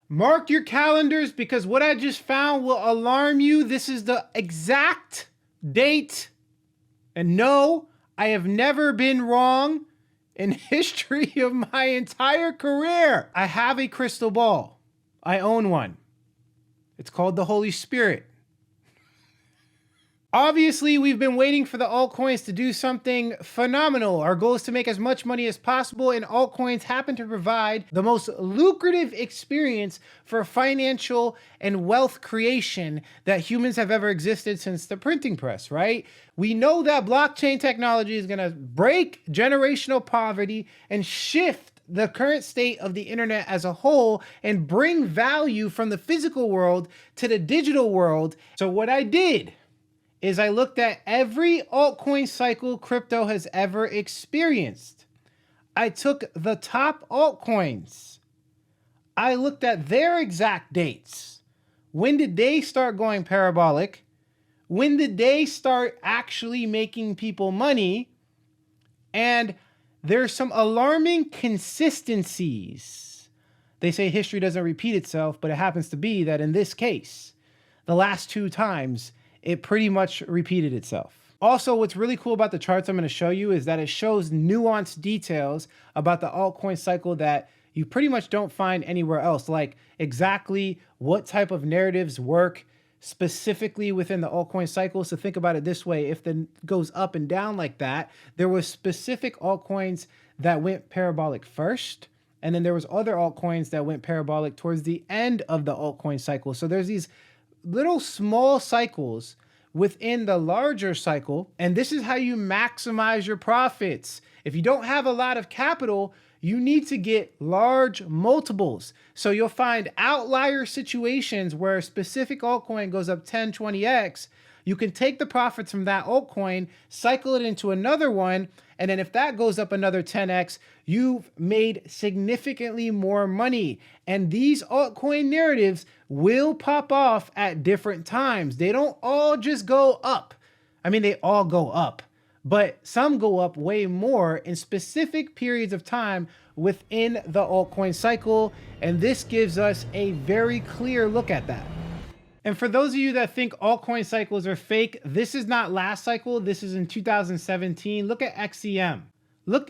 Mark your calendars because what I just found will alarm you. This is the exact date. And no, I have never been wrong in history of my entire career. I have a crystal ball. I own one. It's called the Holy Spirit. Obviously, we've been waiting for the altcoins to do something phenomenal. Our goal is to make as much money as possible, and altcoins happen to provide the most lucrative experience for financial and wealth creation that humans have ever existed since the printing press, right? We know that blockchain technology is gonna break generational poverty and shift the current state of the internet as a whole and bring value from the physical world to the digital world. So what I did is I looked at every altcoin cycle crypto has ever experienced. I took the top altcoins. I looked at their exact dates. When did they start going parabolic? When did they start actually making people money? And there's some alarming consistencies. They say history doesn't repeat itself, but it happens to be that in this case, the last two times, it pretty much repeated itself. Also, what's really cool about the charts I'm going to show you is that it shows nuanced details about the altcoin cycle that you pretty much don't find anywhere else, like exactly what type of narratives work specifically within the altcoin cycle. So think about it this way. If it goes up and down like that, there was specific altcoins that went parabolic first, and then there was other altcoins that went parabolic towards the end of the altcoin cycle. So there's these little small cycles within the larger cycle, and this is how you maximize your profits. If you don't have a lot of capital, you need to get large multiples. So you'll find outlier situations where a specific altcoin goes up 10, 20x. You can take the profits from that altcoin, cycle it into another one, and then if that goes up another 10x, you've made significantly more money. And these altcoin narratives will pop off at different times. They don't all just go up. I mean, they all go up, but some go up way more in specific periods of time within the altcoin cycle. And this gives us a very clear look at that. And for those of you that think altcoin cycles are fake, this is not last cycle. This is in 2017. Look at XCM.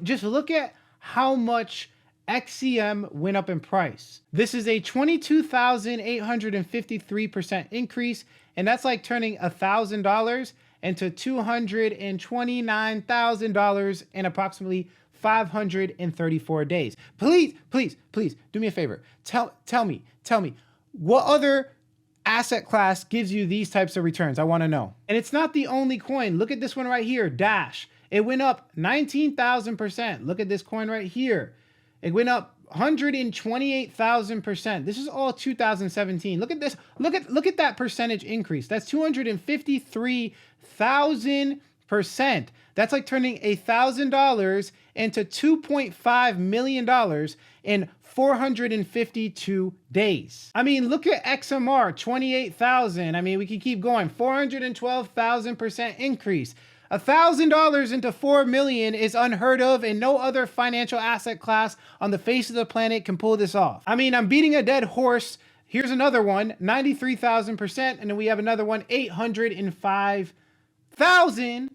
Just look at how much XCM went up in price. This is a 22,853% increase. And that's like turning $1,000 into $229,000 in approximately 534 days. Please do me a favor. Tell me what other asset class gives you these types of returns? I want to know. And it's not the only coin. Look at this one right here, Dash. It went up 19,000%. Look at this coin right here. It went up 128,000%. This is all 2017. Look at this. Look at that percentage increase. That's 253,000%. That's like turning $1,000 into $2.5 million in 452 days. I mean, look at XMR, 28,000. I mean, we can keep going. 412,000% increase. $1,000 into 4 million is unheard of, and no other financial asset class on the face of the planet can pull this off. I mean, I'm beating a dead horse. Here's another one, 93,000%, and then we have another one, 805,000%.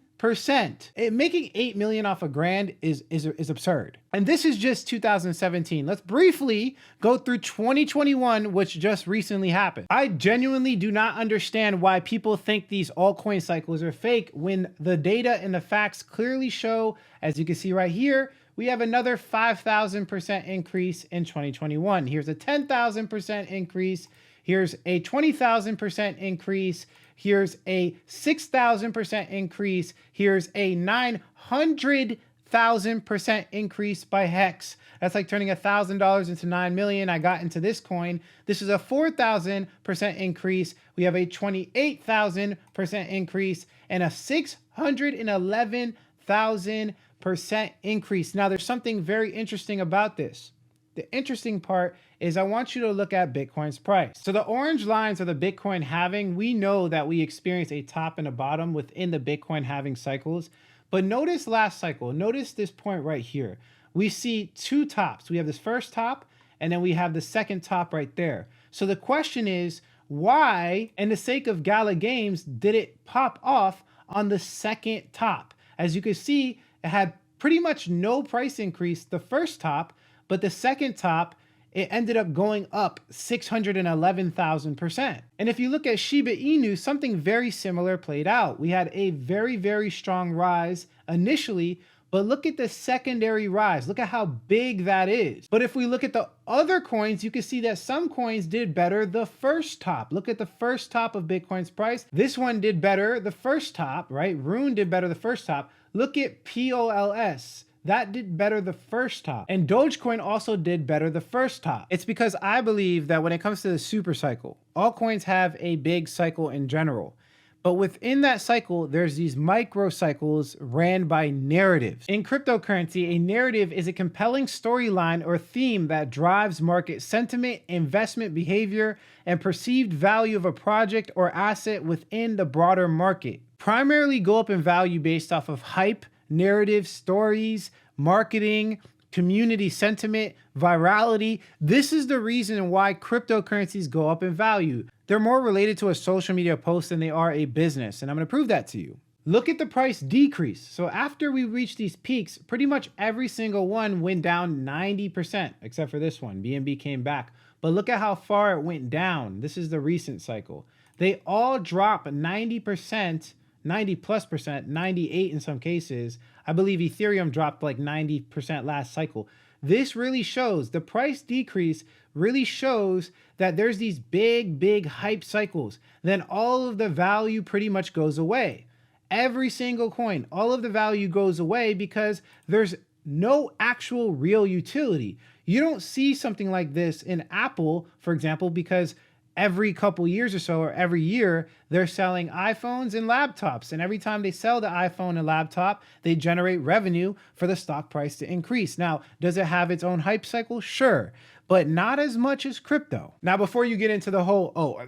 Making 8 million off a grand is absurd. And this is just 2017. Let's briefly go through 2021, which just recently happened. I genuinely do not understand why people think these altcoin cycles are fake when the data and the facts clearly show, as you can see right here, we have another 5,000% increase in 2021. Here's a 10,000% increase. Here's a 20,000% increase. Here's a 6,000% increase. Here's a 900,000% increase by Hex. That's like turning $1,000 into 9 million. I got into this coin. This is a 4,000% increase. We have a 28,000% increase and a 611,000% increase. Now, there's something very interesting about this. The interesting part is I want you to look at Bitcoin's price. So the orange lines are the Bitcoin halving. We know that we experience a top and a bottom within the Bitcoin halving cycles. But notice last cycle, notice this point right here. We see two tops. We have this first top, and then we have the second top right there. So the question is, why, in the sake of Gala Games, did it pop off on the second top? As you can see, it had pretty much no price increase the first top, but the second top, it ended up going up 611,000%. And if you look at Shiba Inu, something very similar played out. We had a very, very strong rise initially, but look at the secondary rise. Look at how big that is. But if we look at the other coins, you can see that some coins did better the first top. Look at the first top of Bitcoin's price. This one did better the first top, right? Rune did better the first top. Look at POLS. That did better the first top. And Dogecoin also did better the first top. It's because I believe that when it comes to the super cycle, altcoins have a big cycle in general. But within that cycle, there's these micro cycles ran by narratives. In cryptocurrency, a narrative is a compelling storyline or theme that drives market sentiment, investment behavior, and perceived value of a project or asset within the broader market. Primarily go up in value based off of hype, narrative, stories, marketing, community sentiment, virality. This is the reason why cryptocurrencies go up in value. They're more related to a social media post than they are a business, and I'm going to prove that to you. Look at the price decrease. So after we reached these peaks, pretty much every single one went down 90%, except for this one. BNB came back. But look at how far it went down. This is the recent cycle. They all drop 90%, 90+%, 98 in some cases. I believe Ethereum dropped like 90% last cycle. This really shows, the price decrease really shows that there's these big hype cycles. Then all of the value pretty much goes away. Every single coin, all of the value goes away because there's no actual real utility. You don't see something like this in Apple, for example, because every couple years or so, or every year, they're selling iPhones and laptops. And every time they sell the iPhone and laptop, they generate revenue for the stock price to increase. Now, does it have its own hype cycle? Sure, but not as much as crypto. Now, before you get into the whole,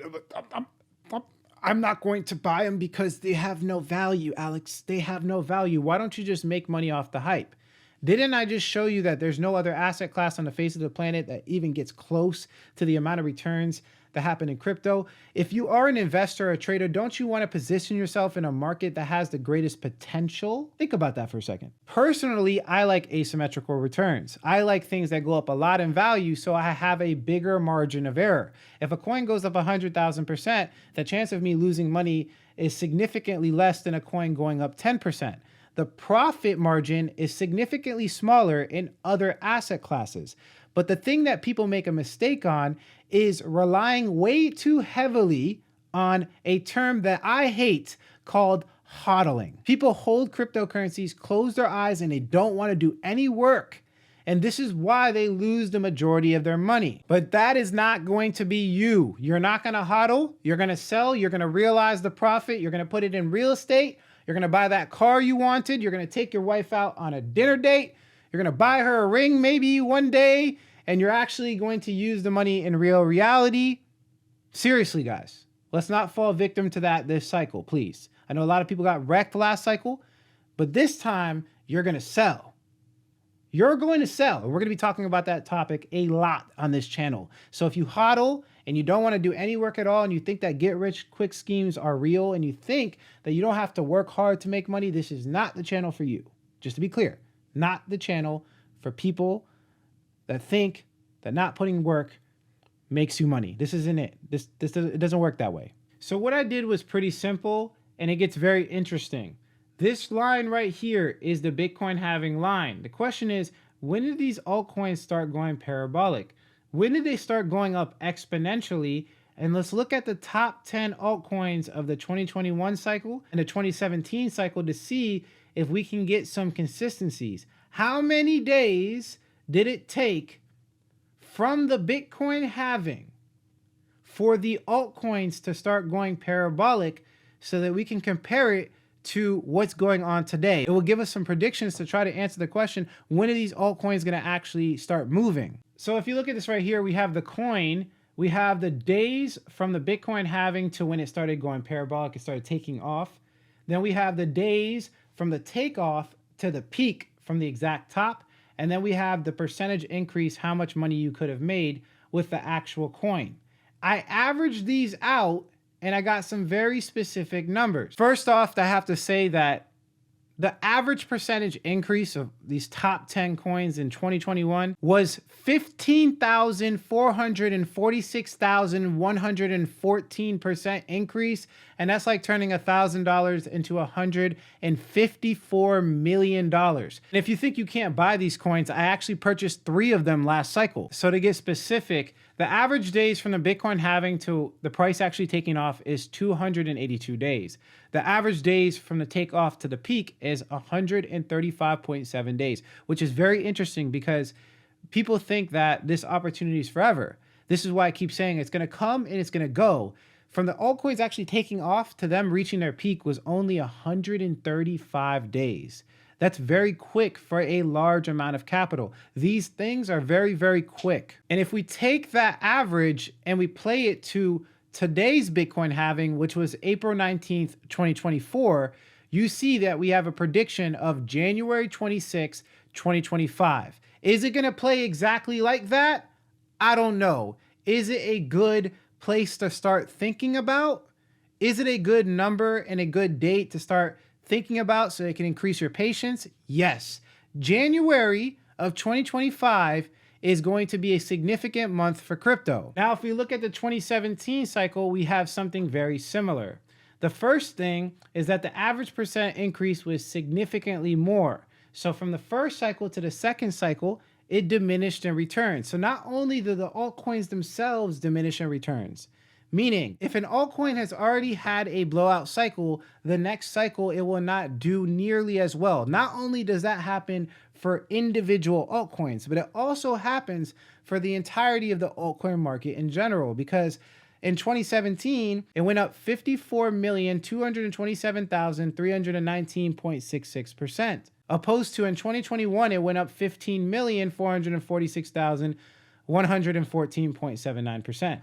I'm not going to buy them because they have no value, Alex. They have no value. Why don't you just make money off the hype? Didn't I just show you that there's no other asset class on the face of the planet that even gets close to the amount of returns that happen in crypto? If you are an investor or a trader, don't you want to position yourself in a market that has the greatest potential? Think about that for a second. Personally, I like asymmetrical returns. I like things that go up a lot in value, so I have a bigger margin of error. If a coin goes up 100,000%, the chance of me losing money is significantly less than a coin going up 10%. The profit margin is significantly smaller in other asset classes. But the thing that people make a mistake on is relying way too heavily on a term that I hate called hodling. People hold cryptocurrencies, close their eyes, and they don't want to do any work. And this is why they lose the majority of their money. But that is not going to be you. You're not going to hodl. You're going to sell. You're going to realize the profit. You're going to put it in real estate. You're going to buy that car you wanted. You're going to take your wife out on a dinner date. You're going to buy her a ring maybe one day. And you're actually going to use the money in real reality. Seriously, guys, let's not fall victim to that this cycle, please. I know a lot of people got wrecked last cycle, but this time you're going to sell. You're going to sell. And we're going to be talking about that topic a lot on this channel. So if you hodl and you don't want to do any work at all, and you think that get rich quick schemes are real, and you think that you don't have to work hard to make money, this is not the channel for you. Just to be clear, not the channel for people that think that not putting work makes you money. This isn't it. It doesn't work that way. So what I did was pretty simple, and it gets very interesting. This line right here is the Bitcoin halving line. The question is, when did these altcoins start going parabolic? When did they start going up exponentially? And let's look at the top 10 altcoins of the 2021 cycle and the 2017 cycle to see if we can get some consistencies. How many days did it take from the Bitcoin halving for the altcoins to start going parabolic so that we can compare it to what's going on today? It will give us some predictions to try to answer the question, when are these altcoins going to actually start moving? So if you look at this right here, we have the coin, we have the days from the Bitcoin halving to when it started going parabolic, it started taking off. Then we have the days from the takeoff to the peak from the exact top. And then we have the percentage increase, how much money you could have made with the actual coin. I averaged these out and I got some very specific numbers. First off, I have to say that the average percentage increase of these top 10 coins in 2021 was 15,446,114% increase. And that's like turning $1,000 into $154 million. And if you think you can't buy these coins, I actually purchased 3 of them last cycle. So to get specific, the average days from the Bitcoin halving to the price actually taking off is 282 days. The average days from the takeoff to the peak is 135.7 days, which is very interesting because people think that this opportunity is forever. This is why I keep saying it's going to come and it's going to go. From the altcoins actually taking off to them reaching their peak was only 135 days. That's very quick for a large amount of capital. These things are very, very quick. And if we take that average and we play it to today's Bitcoin halving, which was April 19th, 2024, you see that we have a prediction of January 26, 2025. Is it going to play exactly like that? I don't know. Is it a good place to start thinking about? Is it a good number and a good date to start thinking about so it can increase your patience? Yes. January of 2025 is going to be a significant month for crypto. Now, if we look at the 2017 cycle, we have something very similar. The first thing is that the average percent increase was significantly more. So from the first cycle to the second cycle, it diminished in returns. So not only do the altcoins themselves diminish in returns, meaning if an altcoin has already had a blowout cycle, the next cycle it will not do nearly as well. Not only does that happen for individual altcoins, but it also happens for the entirety of the altcoin market in general, because in 2017, it went up 54,227,319.66%. Opposed to in 2021, it went up 15,446,114.79%.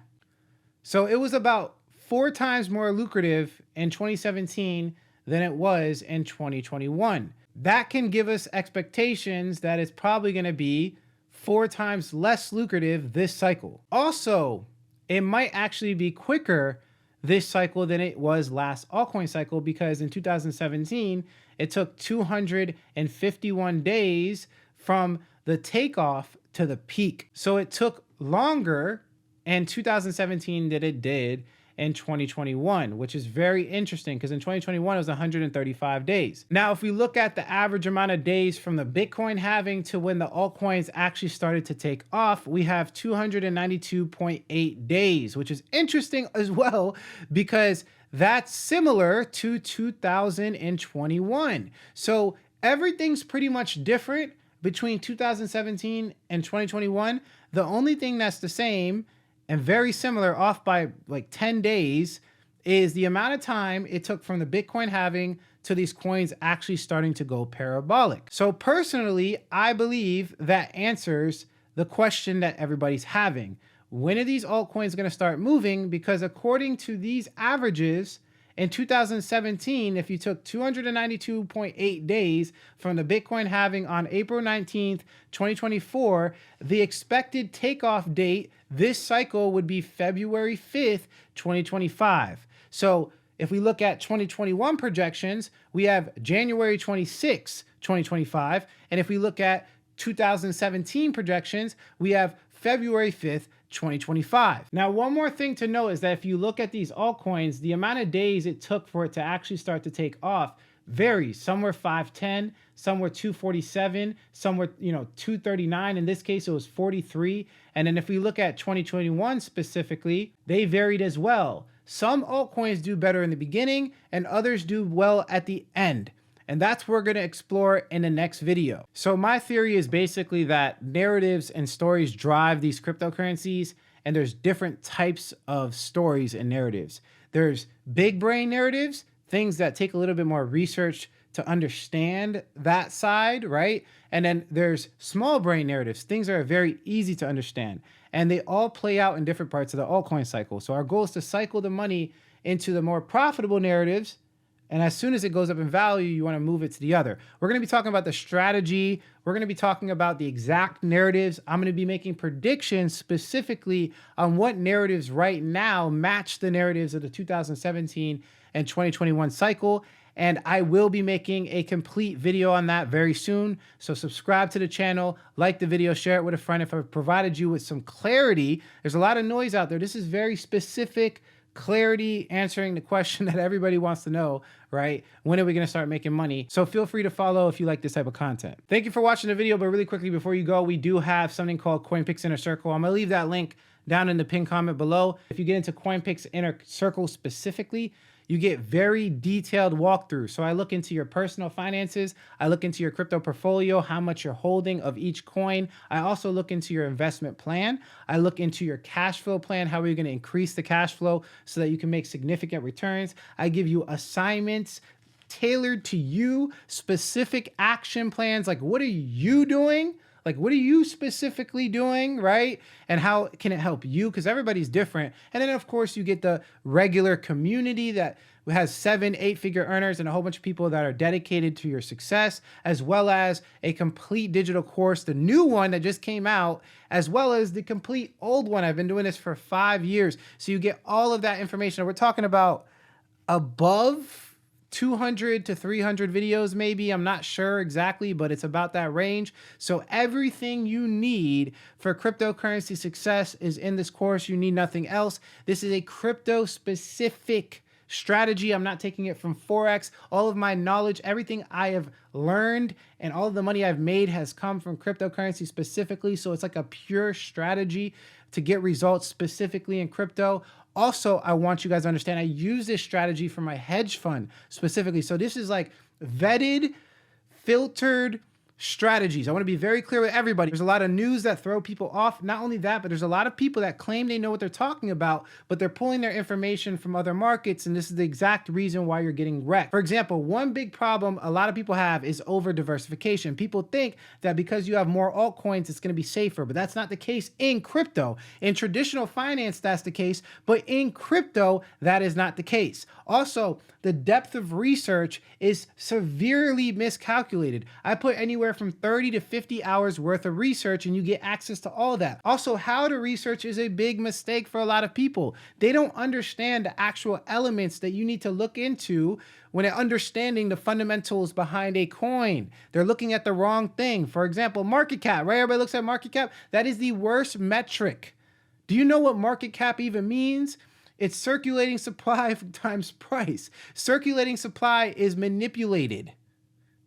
So it was about 4 times more lucrative in 2017 than it was in 2021. That can give us expectations that it's probably going to be 4 times less lucrative this cycle. Also, it might actually be quicker this cycle than it was last altcoin cycle, because in 2017, it took 251 days from the takeoff to the peak. So it took longer in 2017 than it did in 2021, which is very interesting because in 2021 it was 135 days. Now, if we look at the average amount of days from the Bitcoin halving to when the altcoins actually started to take off, we have 292.8 days, which is interesting as well because that's similar to 2021. So everything's pretty much different between 2017 and 2021. The only thing that's the same and very similar, off by like 10 days, is the amount of time it took from the Bitcoin halving to these coins actually starting to go parabolic. So personally, I believe that answers the question that everybody's having. When are these altcoins going to start moving? Because according to these averages, in 2017, if you took 292.8 days from the Bitcoin halving on April 19th, 2024, the expected takeoff date this cycle would be February 5th, 2025. So if we look at 2021 projections, we have January 26, 2025. And if we look at 2017 projections, we have February 5th, 2025. Now, one more thing to note is that if you look at these altcoins, the amount of days it took for it to actually start to take off varies. Some were 510, some were 247, some were 239. In this case, it was 43. And then if we look at 2021 specifically, they varied as well. Some altcoins do better in the beginning and others do well at the end. And that's what we're going to explore in the next video. So my theory is basically that narratives and stories drive these cryptocurrencies, and there's different types of stories and narratives. There's big brain narratives, things that take a little bit more research to understand that side, right? And then there's small brain narratives, things that are very easy to understand. And they all play out in different parts of the altcoin cycle. So our goal is to cycle the money into the more profitable narratives And as soon as it goes up in value, you want to move it to the other. We're going to be talking about the strategy. We're going to be talking about the exact narratives. I'm going to be making predictions specifically on what narratives right now match the narratives of the 2017 and 2021 cycle. And I will be making a complete video on that very soon. So subscribe to the channel, like the video, share it with a friend. If I've provided you with some clarity, there's a lot of noise out there. This is very specific clarity, answering the question that everybody wants to know, right? When are we going to start making money? So feel free to follow if you like this type of content. Thank you for watching the video, but really quickly before you go, we do have something called CoinPix Inner Circle. I'm going to leave that link down in the pinned comment below. If you get into CoinPix Inner Circle specifically, you get very detailed walkthrough. So I look into your personal finances. I look into your crypto portfolio, how much you're holding of each coin. I also look into your investment plan. I look into your cash flow plan. How are you going to increase the cash flow so that you can make significant returns? I give you assignments tailored to you, specific action plans. Like, what are you doing? Like, what are you specifically doing, right? And how can it help you? Because everybody's different. And then, of course, you get the regular community that has 7, 8-figure earners and a whole bunch of people that are dedicated to your success, as well as a complete digital course, the new one that just came out, as well as the complete old one. I've been doing this for 5 years. So you get all of that information. We're talking about above 200 to 300 videos, maybe. I'm not sure exactly, but it's about that range. So everything you need for cryptocurrency success is in this course. You need nothing else. This is a crypto specific strategy. I'm not taking it from Forex. All of my knowledge, everything I have learned and all of the money I've made has come from cryptocurrency specifically. So it's like a pure strategy to get results specifically in crypto. Also, I want you guys to understand, I use this strategy for my hedge fund specifically. So this is like vetted, filtered strategies. I want to be very clear with everybody. There's a lot of news that throw people off. Not only that, but there's a lot of people that claim they know what they're talking about, but they're pulling their information from other markets. And this is the exact reason why you're getting wrecked. For example, one big problem a lot of people have is over diversification. People think that because you have more altcoins, it's going to be safer, but that's not the case in crypto. In traditional finance, that's the case, but in crypto, that is not the case. Also, the depth of research is severely miscalculated. I put anywhere from 30 to 50 hours worth of research and you get access to all that. Also, how to research is a big mistake for a lot of people. They don't understand the actual elements that you need to look into when understanding the fundamentals behind a coin. They're looking at the wrong thing. For example, market cap, right? Everybody looks at market cap. That is the worst metric. Do you know what market cap even means? It's circulating supply times price. Circulating supply is manipulated.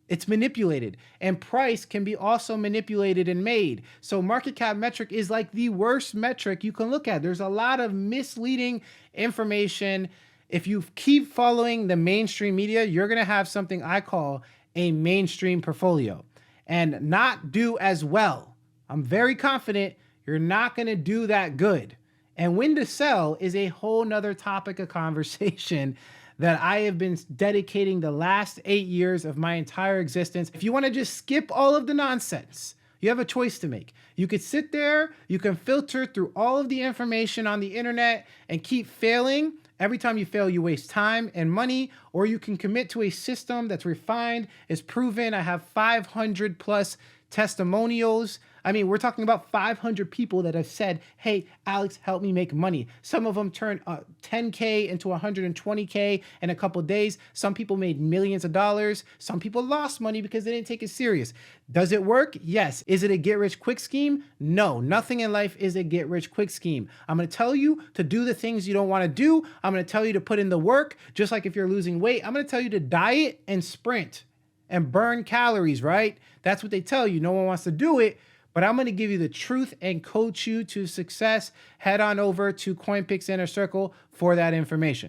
It's manipulated, and price can be also manipulated and made. So market cap metric is like the worst metric you can look at. There's a lot of misleading information. If you keep following the mainstream media, you're going to have something I call a mainstream portfolio and not do as well. I'm very confident you're not going to do that good. And when to sell is a whole nother topic of conversation that I have been dedicating the last 8 years of my entire existence. If you want to just skip all of the nonsense, you have a choice to make. You could sit there, you can filter through all of the information on the internet and keep failing. Every time you fail, you waste time and money, or you can commit to a system that's refined, is proven. I have 500 plus testimonials. I mean, we're talking about 500 people that have said, hey, Alex, help me make money. Some of them turned 10K into 120K in a couple of days. Some people made millions of dollars. Some people lost money because they didn't take it serious. Does it work? Yes. Is it a get-rich-quick scheme? No. Nothing in life is a get-rich-quick scheme. I'm going to tell you to do the things you don't want to do. I'm going to tell you to put in the work. Just like if you're losing weight, I'm going to tell you to diet and sprint and burn calories, right? That's what they tell you. No one wants to do it. But I'm going to give you the truth and coach you to success. Head on over to CoinPix Inner Circle for that information.